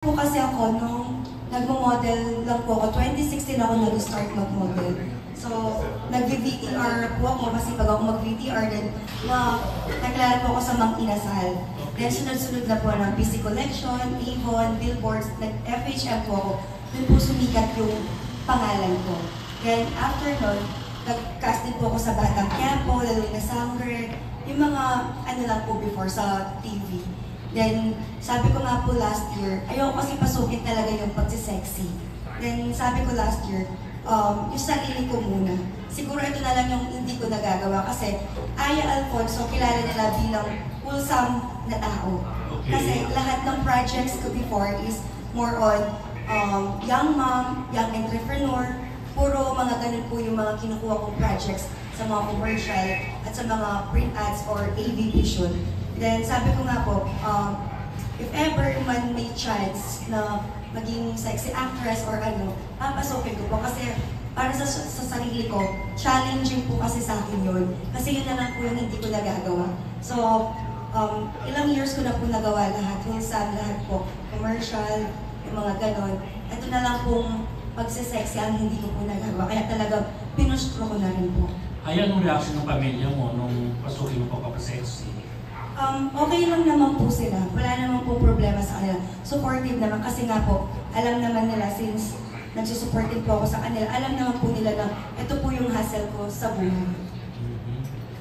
Po kasi ako nung nagmo-model lang po ako, 2016 ako nag-start mag-model. So, nag-VTR po ako kasi pag ako mag-VTR din, nakilala po ako sa Mang Inasal. Then sunod-sunod na po ng PC Collection, Avon, Billboards, nag-FHM po ako. Doon po sumikat yung pangalan ko. Then after nun, nag-cast din po ako sa Batang Quiapo, lalo na Sangre, yung mga ano lang po before sa TV. Then, sabi ko nga po last year, ayoko kasi pasukin talaga yung pagsisexy. Then, sabi ko last year, yung sarili ko muna. Siguro ito na lang yung hindi ko nagagawa kasi Aya Alfonso, kilala nila bilang wholesome na tao. Kasi lahat ng projects ko before is more on young mom, young entrepreneur, puro mga ganun po yung mga kinukuha kong projects sa mga commercial at sa mga print ads or AV vision. Then sabi ko nga po, if ever man may chance na maging sexy actress or ano, papasukin ko po kasi para sa sarili ko, challenging po kasi sa akin yun. Kasi yun na lang po yung hindi ko nagagawa. So, ilang years ko na po nagawa lahat, minsan lahat po, commercial, yung mga ganon. Ito na lang pong pagsisexy ang hindi ko po nagagawa. Kaya talaga, pinustro ko na rin po. Ay, anong reaction ng pamilya mo nung pasukin mo po kapag-sexy? Okay lang naman po sila. Wala naman po problema sa kanila. Supportive naman kasi nga po, alam naman nila since nagsusupportive po ako sa kanila, alam naman po nila na ito po yung hustle ko sa buhay.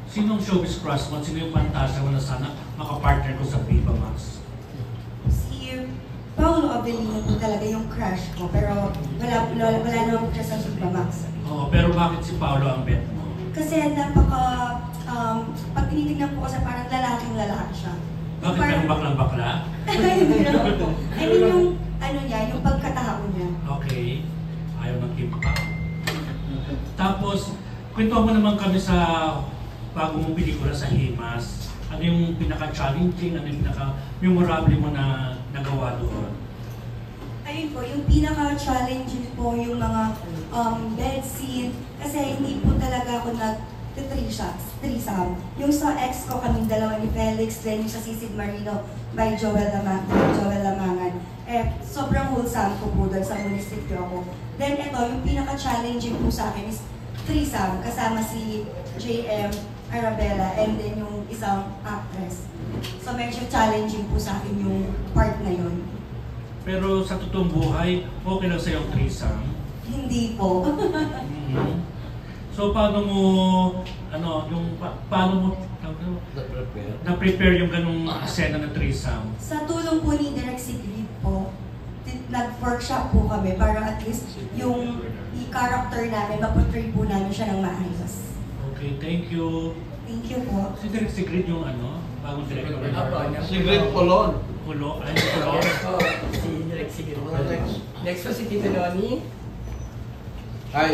Sinong showbiz crush mo? Sino yung fantasya mo na sana makapartner ko sa Viva Max? Si Paolo Avellino po talaga yung crush ko, pero wala naman po siya sa Viva Max. Oo, pero bakit si Paolo ang bet mo? Kasi pag tinitignan po kasi parang lalaking-lalaki siya. Bakit parang baklang-bakla? Hindi naman po. I mean yung, ano niya, yung pagkatao niya. Okay. Ayaw ng kimpa. Tapos, kwento mo naman kami sa bago mong pelikula sa Himas. Ano yung pinaka-challenging, ano yung pinaka-memorable mo na nagawa doon? Ayun po, yung pinaka-challenging po yung mga bed scene. Kasi hindi po talaga ako threesome. Yung sa ex ko, kaming dalawa ni Felix, then yung sa Sisid Marino by Joel Lamangan. Sobrang wholesome ko po doon sa munisipyo ako. Then ito, yung pinaka-challenging po sa akin is threesome, kasama si JM, Arabella, and then yung isang actress. So medyo challenging po sa akin yung part na yun. Pero sa totoong buhay, okay lang sa'yo ang threesome? Hindi po. So paano mo, paano mo na-prepare yung ganung eksena ng threesome? Sa tulong po ni Direk Sigrid po, nag-workshop po kami para at least yung character namin, maportray po namin siya ng maayos. Okay, thank you. Thank you po. Si Direk Sigrid yung bagong director. Sigrid Polon. Polon? Ay, Polon? Si Direk Sigrid. Next po si Tito Noni. Hi.